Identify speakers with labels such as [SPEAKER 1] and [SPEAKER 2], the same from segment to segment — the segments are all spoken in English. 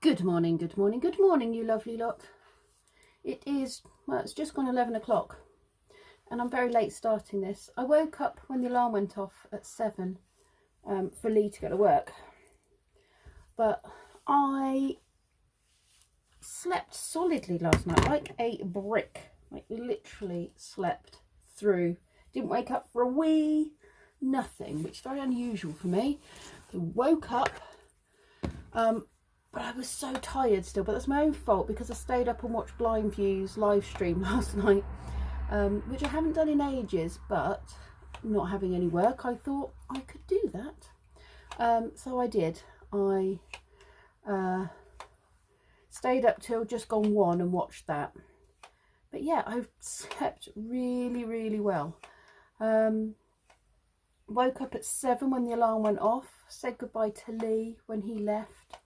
[SPEAKER 1] Good morning, good morning, good morning, you lovely lot. It is, well, it's just gone 11 o'clock and I'm very late starting this. I woke up when the alarm went off at 7 for Lee to go to work. But I slept solidly last night, like a brick. Like literally slept through. Didn't wake up for a wee, nothing, which is very unusual for me. I woke up, but I was so tired still, but that's my own fault because I stayed up and watched Blind View's live stream last night, which I haven't done in ages, but not having any work, I thought I could do that. So I did. I stayed up till just gone 1 and watched that. But yeah, I've slept really, really well. Woke up at 7 when the alarm went off, said goodbye to Lee when he left,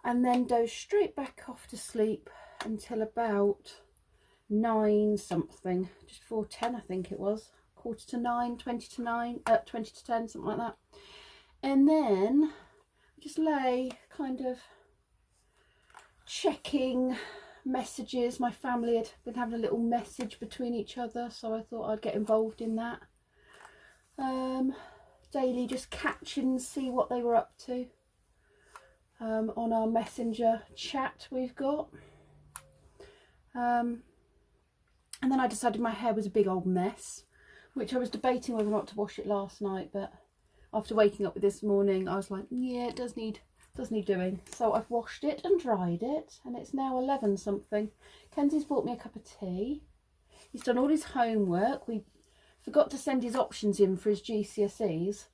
[SPEAKER 1] and then dozed straight back off to sleep until about 9 something, just before 10 I think it was, 8:45, 20 to 9, 20 to 10, something like that. And then I just lay kind of checking messages. My family had been having a little message between each other, so I thought I'd get involved in that. Daily just catching, see what they were up to. On our messenger chat we've got. And then I decided my hair was a big old mess, which I was debating whether or not to wash it last night, but after waking up with this morning I was like, yeah, it does need doing. So I've washed it and dried it, and it's now 11 something. Kenzie's bought me a cup of tea. He's done all his homework. We forgot to send his options in for his GCSEs.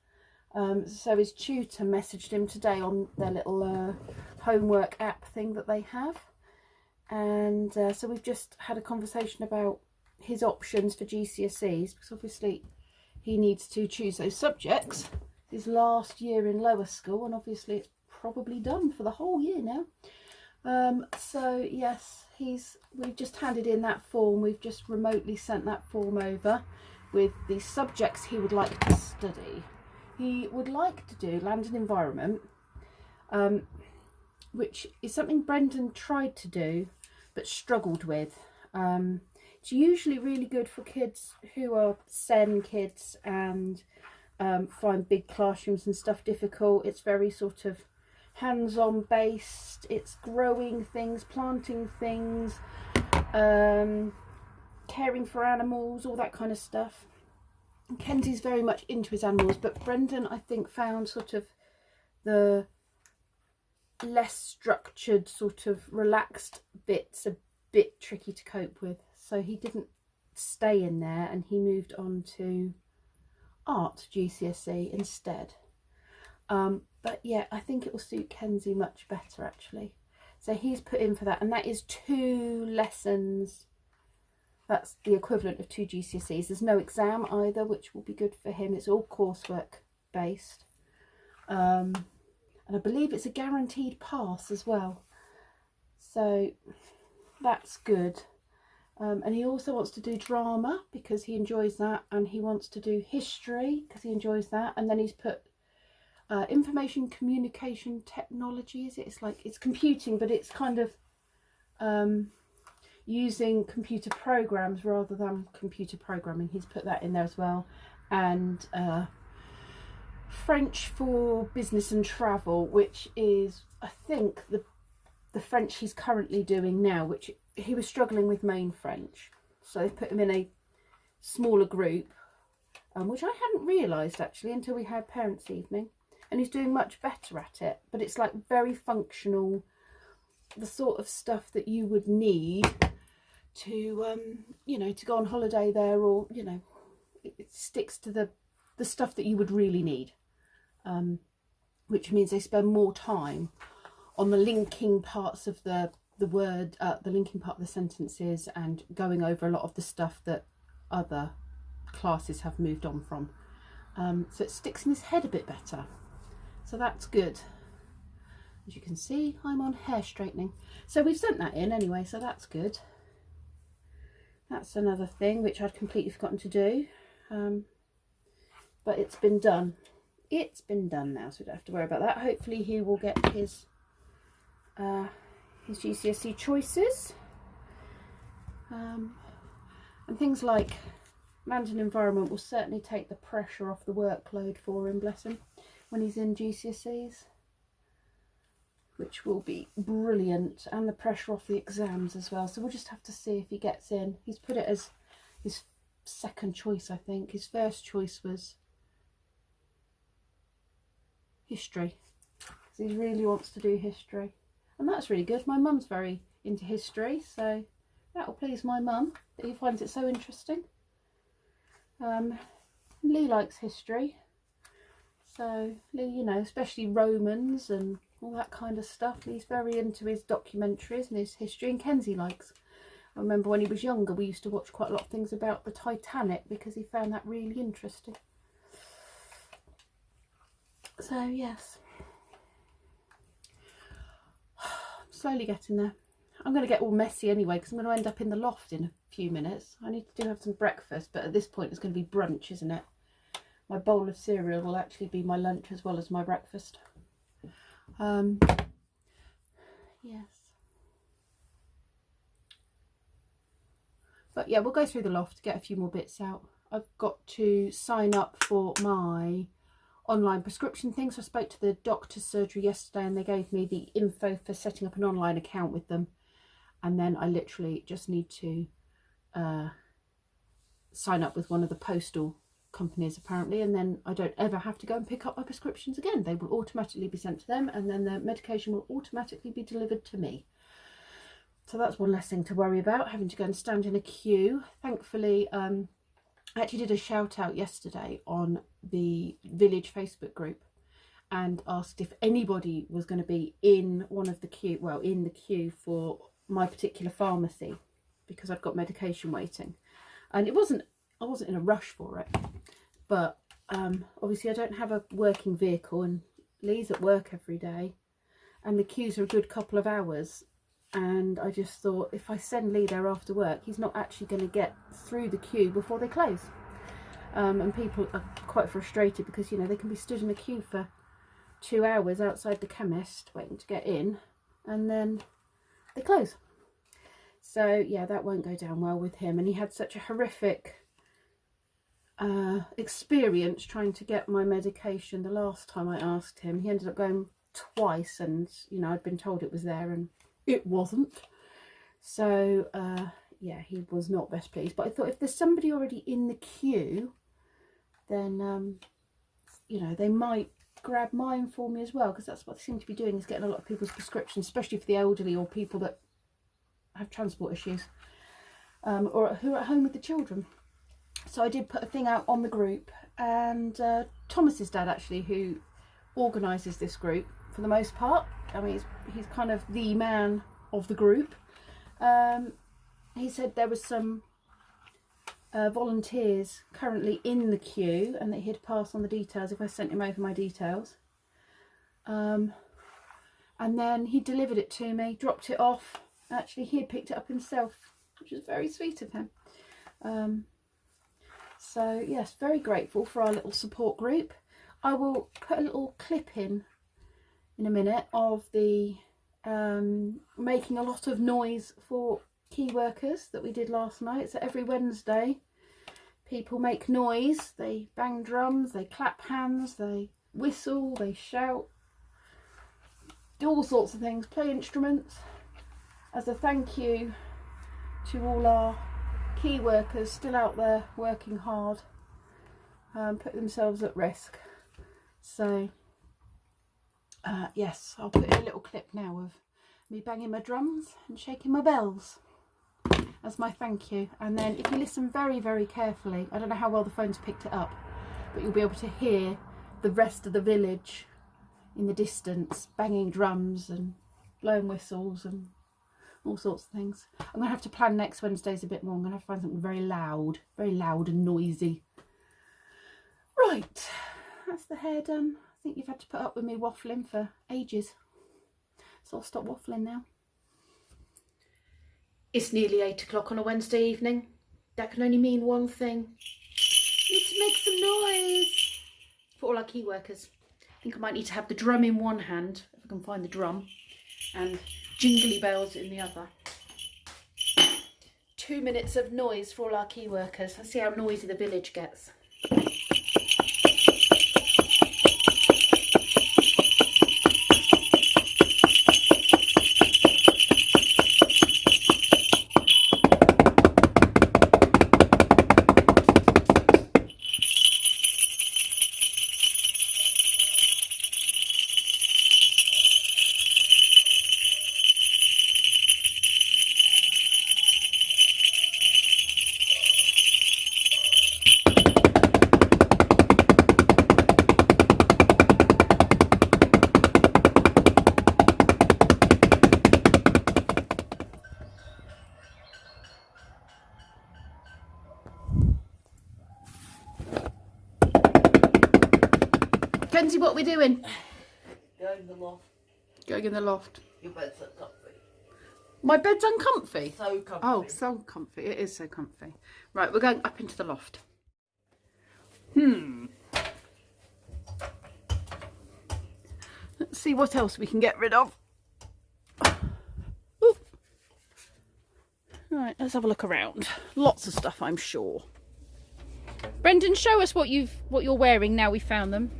[SPEAKER 1] So his tutor messaged him today on their little homework app thing that they have. And so we've just had a conversation about his options for GCSEs, because obviously he needs to choose those subjects. His last year in lower school, and obviously it's probably done for the whole year now. So yes, we've just handed in that form. We've just remotely sent that form over with the subjects he would like to study. He would like to do land and environment, which is something Brendan tried to do but struggled with. It's usually really good for kids who are SEN kids and find big classrooms and stuff difficult. It's very sort of hands-on based. It's growing things, planting things, caring for animals, all that kind of stuff. Kenzie's very much into his animals, but Brendan, I think, found sort of the less structured, sort of relaxed bits a bit tricky to cope with. So he didn't stay in there and he moved on to art GCSE instead. But yeah, I think it will suit Kenzie much better actually. So he's put in for that, and that is 2 lessons. That's the equivalent of 2 GCSEs. There's no exam either, which will be good for him. It's all coursework based. And I believe it's a guaranteed pass as well. So that's good. And he also wants to do drama because he enjoys that. And he wants to do history because he enjoys that. And then he's put information communication technology, is it? It's like, it's computing, but it's kind of using computer programs rather than computer programming. He's put that in there as well. And French for business and travel, which is, I think, the French he's currently doing now, which he was struggling with main French. So they put him in a smaller group, which I hadn't realised actually until we had parents' evening. And he's doing much better at it, but it's like very functional, the sort of stuff that you would need to you know, to go on holiday there, or you know, it sticks to the stuff that you would really need, which means they spend more time on the linking parts of the word, the linking part of the sentences, and going over a lot of the stuff that other classes have moved on from. So it sticks in his head a bit better, so that's good. As you can see, I'm on hair straightening, so we've sent that in anyway, so that's good. That's another thing which I'd completely forgotten to do, but it's been done. It's been done now, so we don't have to worry about that. Hopefully he will get his his GCSE choices. And things like Mandarin environment will certainly take the pressure off the workload for him, bless him, when he's in GCSEs, which will be brilliant, and the pressure off the exams as well. So we'll just have to see if he gets in. He's put it as his second choice, I think. His first choice was history, because he really wants to do history, and that's really good. My mum's very into history, so that will please my mum that he finds it so interesting. Lee likes history, so Lee, you know, especially Romans and all that kind of stuff. He's very into his documentaries and his history, and Kenzie likes. I remember when he was younger, we used to watch quite a lot of things about the Titanic because he found that really interesting. So yes, I'm slowly getting there. I'm going to get all messy anyway because I'm going to end up in the loft in a few minutes. I need to have some breakfast, but at this point it's going to be brunch, isn't it? My bowl of cereal will actually be my lunch as well as my breakfast. Yes. But yeah, we'll go through the loft, get a few more bits out. I've got to sign up for my online prescription things. So I spoke to the doctor's surgery yesterday and they gave me the info for setting up an online account with them. And then I literally just need to sign up with one of the postal companies apparently, and then I don't ever have to go and pick up my prescriptions again. They will automatically be sent to them, and then the medication will automatically be delivered to me. So that's one less thing to worry about, having to go and stand in a queue. Thankfully, I actually did a shout out yesterday on the village Facebook group and asked if anybody was going to be in one of the queue, well, in the queue for my particular pharmacy, because I've got medication waiting. And I wasn't in a rush for it, but obviously I don't have a working vehicle, and Lee's at work every day, and the queues are a good couple of hours. And I just thought, if I send Lee there after work, he's not actually going to get through the queue before they close. And people are quite frustrated because, you know, they can be stood in a queue for 2 hours outside the chemist waiting to get in, and then they close. So yeah, that won't go down well with him. And he had such a horrific experience trying to get my medication the last time I asked him. He ended up going twice, and you know, I'd been told it was there and it wasn't. So yeah, he was not best pleased. But I thought if there's somebody already in the queue, then you know, they might grab mine for me as well, because that's what they seem to be doing, is getting a lot of people's prescriptions, especially for the elderly or people that have transport issues, or who are at home with the children. So I did put a thing out on the group, and Thomas's dad, actually, who organises this group for the most part, I mean, he's kind of the man of the group. He said there was some volunteers currently in the queue, and that he'd pass on the details if I sent him over my details. And then he delivered it to me, dropped it off. Actually, he had picked it up himself, which was very sweet of him. So yes, very grateful for our little support group. I will put a little clip in a minute of the making a lot of noise for key workers that we did last night. So every Wednesday people make noise, they bang drums, they clap hands, they whistle, they shout, do all sorts of things, play instruments, as a thank you to all our key workers still out there working hard, put themselves at risk. So yes, I'll put in a little clip now of me banging my drums and shaking my bells as my thank you. And then if you listen very, very carefully, I don't know how well the phone's picked it up, but you'll be able to hear the rest of the village in the distance banging drums and blowing whistles and all sorts of things. I'm going to have to plan next Wednesdays a bit more. I'm going to have to find something very loud and noisy. Right, that's the hair done. I think you've had to put up with me waffling for ages, so I'll stop waffling now. It's nearly 8 o'clock on a Wednesday evening. That can only mean one thing. Need to make some noise for all our key workers. I think I might need to have the drum in one hand, if I can find the drum, and jingly bells in the other. 2 minutes of noise for all our key workers. Let's see how noisy the village gets. Kenzie, what are we doing?
[SPEAKER 2] Going in the loft.
[SPEAKER 1] Going in the loft.
[SPEAKER 2] Your bed's so comfy.
[SPEAKER 1] My bed's uncomfy.
[SPEAKER 2] So comfy.
[SPEAKER 1] Oh, so comfy. It is so comfy. Right, we're going up into the loft. Let's see what else we can get rid of. Ooh. Right, let's have a look around. Lots of stuff, I'm sure. Brendan, show us what you're wearing now we found them.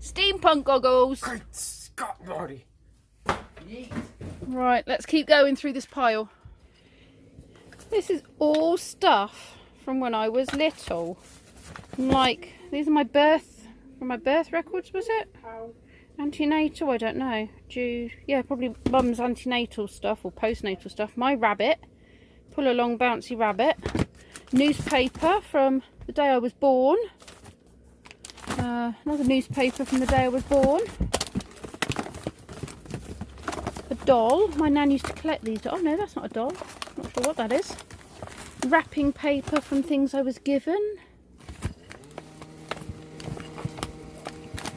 [SPEAKER 1] Steampunk goggles.
[SPEAKER 2] Great Scott, Marty.
[SPEAKER 1] Right, let's keep going through this pile. This is all stuff from when I was little. Like, these are my birth records, was it? Antenatal, I don't know. Yeah, probably mum's antenatal stuff or postnatal stuff. My rabbit, pull along bouncy rabbit. Newspaper from the day I was born. Another newspaper from the day I was born. A doll. My nan used to collect these. Oh no, that's not a doll. Not sure what that is. Wrapping paper from things I was given.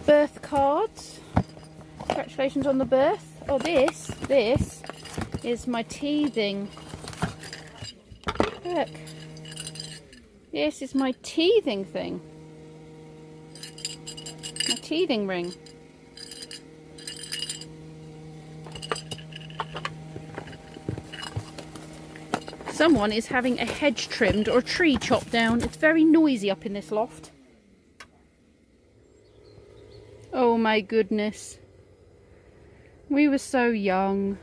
[SPEAKER 1] Birth cards. Congratulations on the birth. Oh, this is my teething. Look. This is my teething thing. My teething ring. Someone is having a hedge trimmed or a tree chopped down. It's very noisy up in this loft. Oh my goodness. We were so young.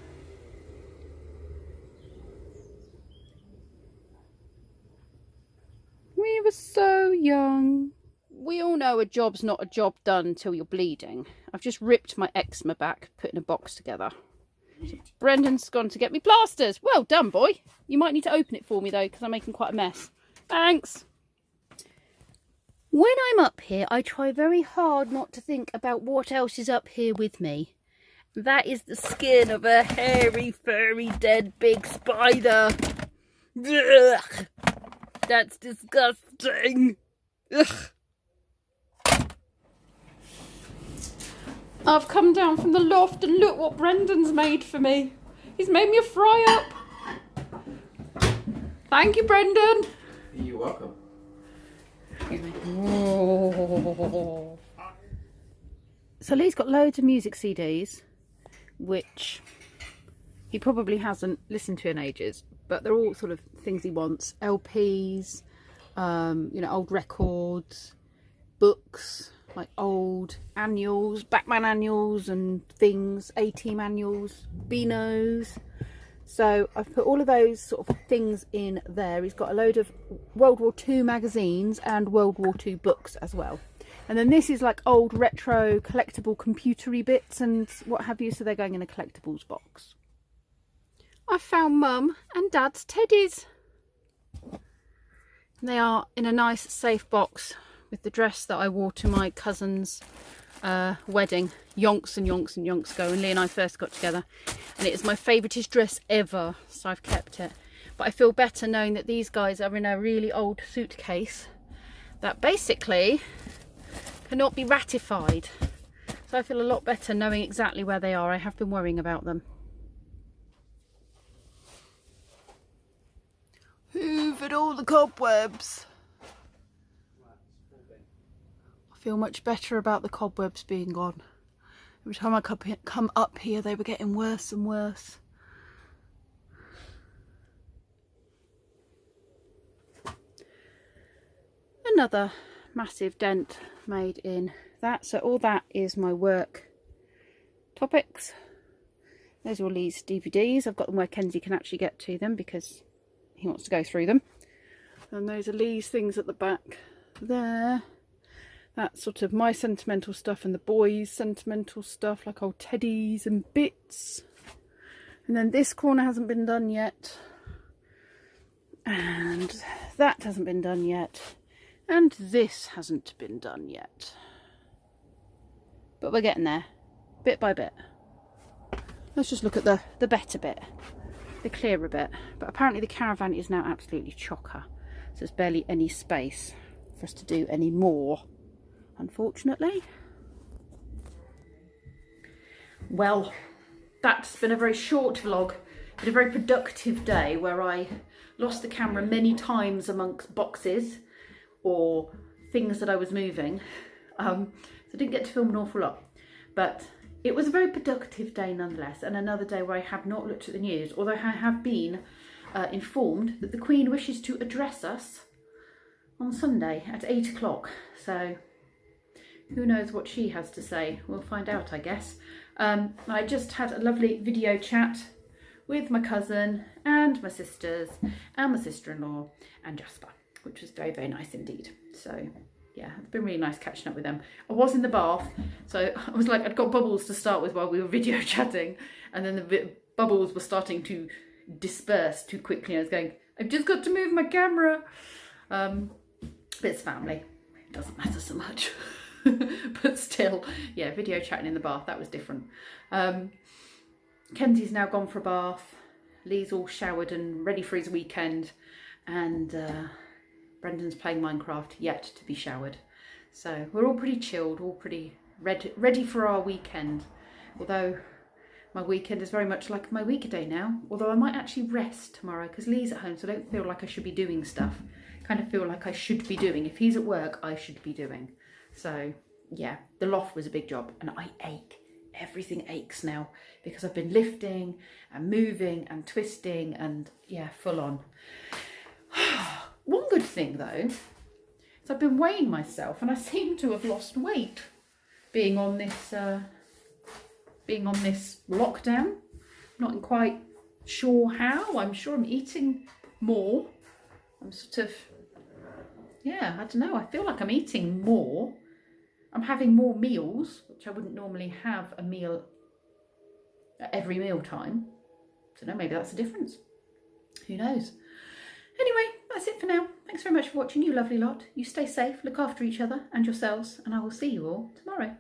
[SPEAKER 1] We were so young. We all know a job's not a job done until you're bleeding. I've just ripped my eczema back, putting a box together. So Brendan's gone to get me plasters. Well done, boy. You might need to open it for me, though, because I'm making quite a mess. Thanks. When I'm up here, I try very hard not to think about what else is up here with me. That is the skin of a hairy, furry, dead big spider. Ugh. That's disgusting. Ugh. I've come down from the loft and look what Brendan's made for me. He's made me a fry-up. Thank you, Brendan.
[SPEAKER 2] You're welcome.
[SPEAKER 1] Oh. So Lee's got loads of music CDs, which he probably hasn't listened to in ages, but they're all sort of things he wants. LPs, you know, old records, books, like old annuals, Batman annuals and things, A-Team annuals, Beanos. So I've put all of those sort of things in there. He's got a load of World War II magazines and World War II books as well. And then this is like old retro collectible computery bits and what have you. So they're going in a collectibles box. I found Mum and Dad's teddies. They are in a nice safe box with the dress that I wore to my cousin's wedding yonks and yonks and yonks ago when Lee and I first got together, and it is my favouriteest dress ever, so I've kept it. But I feel better knowing that these guys are in a really old suitcase that basically cannot be ratified, so I feel a lot better knowing exactly where they are. I have been worrying about them. Hoovered all the cobwebs. I feel much better about the cobwebs being gone. Every time I come up here, they were getting worse and worse. Another massive dent made in that. So all that is my work topics. There's all these DVDs. I've got them where Kenzie can actually get to them because he wants to go through them. And those are Lee's things at the back there. That's sort of my sentimental stuff and the boys' sentimental stuff, like old teddies and bits. And then this corner hasn't been done yet. And that hasn't been done yet. And this hasn't been done yet. But we're getting there, bit by bit. Let's just look at the better bit, the clearer bit. But apparently the caravan is now absolutely chocker. So there's barely any space for us to do any more, unfortunately. Well, that's been a very short vlog, but a very productive day where I lost the camera many times amongst boxes or things that I was moving. So I didn't get to film an awful lot, but it was a very productive day nonetheless, and another day where I have not looked at the news, although I have been informed that the Queen wishes to address us on Sunday at 8 o'clock. So who knows what she has to say? We'll find out, I guess. I just had a lovely video chat with my cousin and my sisters and my sister-in-law and Jasper, which was very, very nice indeed. So yeah, it's been really nice catching up with them. I was in the bath, so I was like, I'd got bubbles to start with while we were video chatting, and then the bubbles were starting to disperse too quickly. I was going, I've just got to move my camera. But it's family, it doesn't matter so much. But still, yeah, video chatting in the bath, that was different. Kenzie's now gone for a bath. Lee's all showered and ready for his weekend, and Brendan's playing Minecraft, yet to be showered. So we're all pretty chilled, all pretty ready for our weekend. Although my weekend is very much like my weekday now. Although I might actually rest tomorrow because Lee's at home, so I don't feel like I should be doing stuff. Kind of feel like I should be doing. If he's at work, I should be doing. So yeah, the loft was a big job, and I ache. Everything aches now because I've been lifting and moving and twisting, and yeah, full on. One good thing though is I've been weighing myself, and I seem to have lost weight being on this lockdown. Not quite sure how. I'm sure I'm eating more. I'm sort of, yeah, I don't know. I feel like I'm eating more. I'm having more meals, which I wouldn't normally have a meal at every meal time. I don't know, maybe that's the difference. Who knows? Anyway, that's it for now. Thanks very much for watching, you lovely lot. You stay safe, look after each other and yourselves, and I will see you all tomorrow.